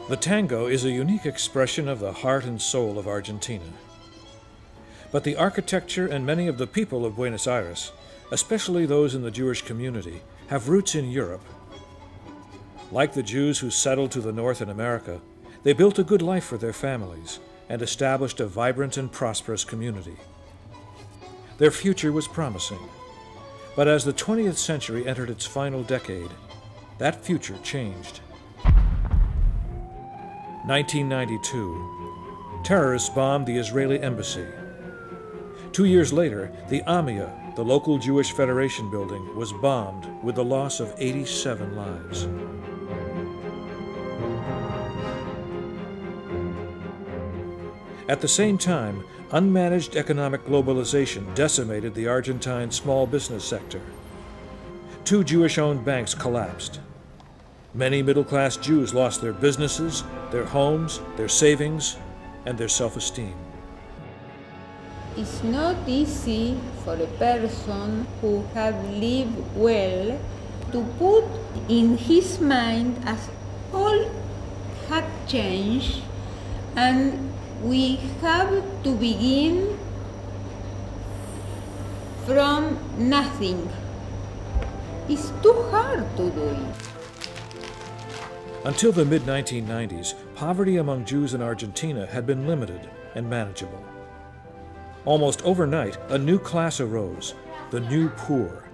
The tango is a unique expression of the heart and soul of Argentina. But the architecture and many of the people of Buenos Aires, especially those in the Jewish community, have roots in Europe. Like the Jews who settled to the north in America, they built a good life for their families and established a vibrant and prosperous community. Their future was promising. But as the 20th century entered its final decade, that future changed. 1992, terrorists bombed the Israeli embassy. 2 years later, the Amia, the local Jewish Federation building, was bombed with the loss of 87 lives. At the same time, unmanaged economic globalization decimated the Argentine small business sector. 2 Jewish-owned banks collapsed. Many middle-class Jews lost their businesses, their homes, their savings, and their self-esteem. It's not easy for a person who have lived well to put in his mind as all had changed and we have to begin from nothing. It's too hard to do it. Until the mid-1990s, poverty among Jews in Argentina had been limited and manageable. Almost overnight, a new class arose, the New Poor.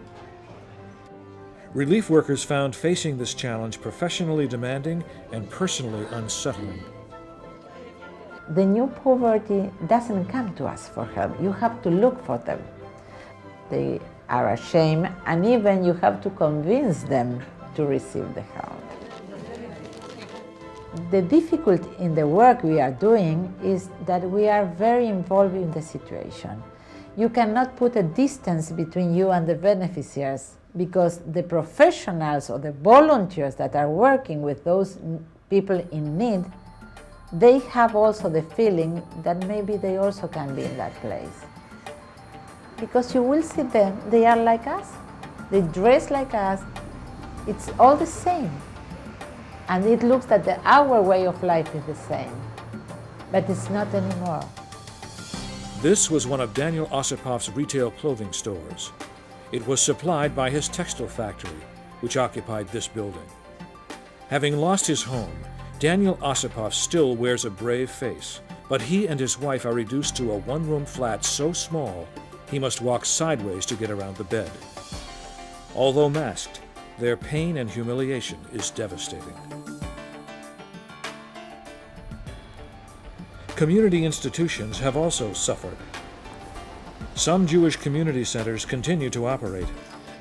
Relief workers found facing this challenge professionally demanding and personally unsettling. The new poverty doesn't come to us for help. You have to look for them. They are ashamed, and even you have to convince them to receive the help. The difficulty in the work we are doing is that we are very involved in the situation. You cannot put a distance between you and the beneficiaries because the professionals or the volunteers that are working with those people in need, they have also the feeling that maybe they also can be in that place. Because you will see them, they are like us, they dress like us, it's all the same. And it looks that our way of life is the same, but it's not anymore. This was one of Daniel Osipov's retail clothing stores. It was supplied by his textile factory, which occupied this building. Having lost his home, Daniel Osipov still wears a brave face, but he and his wife are reduced to a one-room flat so small he must walk sideways to get around the bed. Although masked, their pain and humiliation is devastating. Community institutions have also suffered. Some Jewish community centers continue to operate,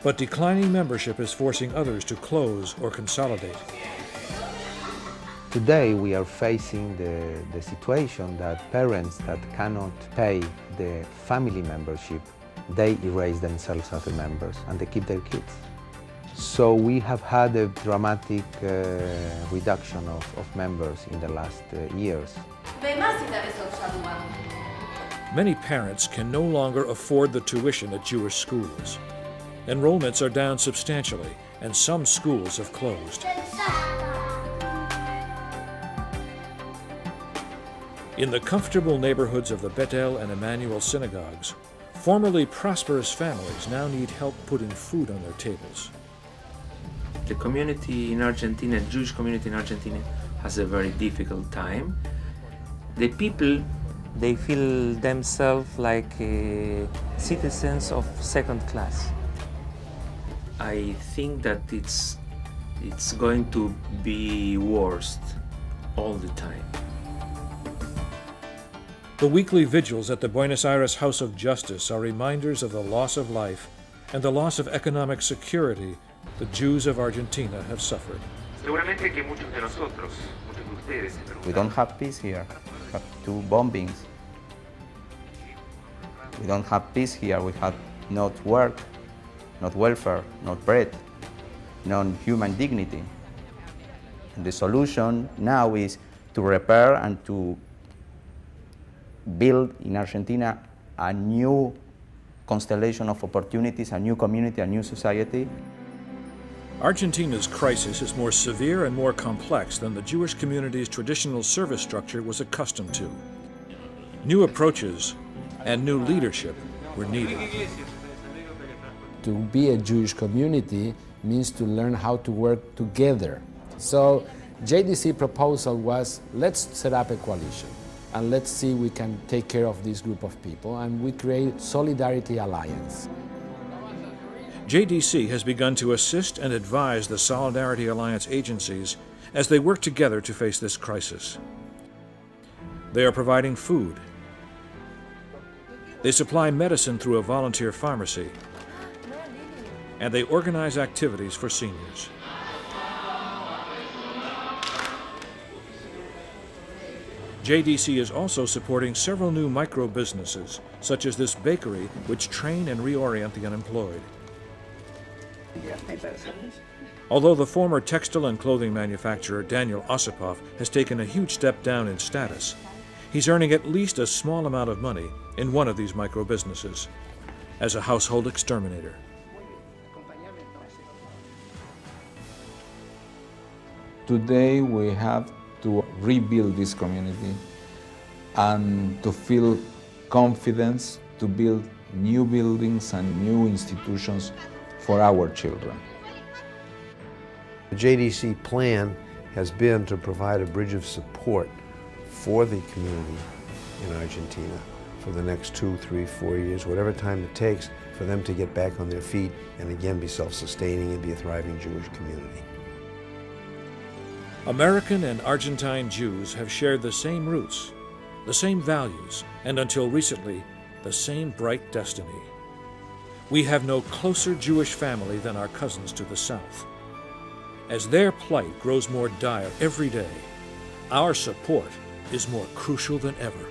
but declining membership is forcing others to close or consolidate. Today we are facing the situation that parents that cannot pay the family membership, they erase themselves as members and they keep their kids. So we have had a dramatic reduction of members in the last years. Many parents can no longer afford the tuition at Jewish schools. Enrollments are down substantially, and some schools have closed. In the comfortable neighborhoods of the Bethel and Emmanuel synagogues, formerly prosperous families now need help putting food on their tables. The community in Argentina, Jewish community in Argentina, has a very difficult time. The people, they feel themselves like citizens of second class. I think that it's going to be worse all the time. The weekly vigils at the Buenos Aires House of Justice are reminders of the loss of life and the loss of economic security the Jews of Argentina have suffered. We don't have peace here. We have 2 bombings. We don't have peace here. We have not work, not welfare, not bread, no human dignity. And the solution now is to repair and to build in Argentina a new constellation of opportunities, a new community, a new society. Argentina's crisis is more severe and more complex than the Jewish community's traditional service structure was accustomed to. New approaches and new leadership were needed. To be a Jewish community means to learn how to work together. So JDC proposal was, let's set up a coalition and let's see if we can take care of this group of people, and we create Solidarity Alliance. JDC has begun to assist and advise the Solidarity Alliance agencies as they work together to face this crisis. They are providing food. They supply medicine through a volunteer pharmacy. And they organize activities for seniors. JDC is also supporting several new micro-businesses, such as this bakery, which train and reorient the unemployed. Although the former textile and clothing manufacturer Daniel Osipov has taken a huge step down in status, he's earning at least a small amount of money in one of these micro-businesses as a household exterminator. Today we have to rebuild this community and to feel confidence to build new buildings and new institutions for our children. The JDC plan has been to provide a bridge of support for the community in Argentina for the next 2, 3, 4 years, whatever time it takes for them to get back on their feet and again be self-sustaining and be a thriving Jewish community. American and Argentine Jews have shared the same roots, the same values, and until recently, the same bright destiny. We have no closer Jewish family than our cousins to the south. As their plight grows more dire every day, our support is more crucial than ever.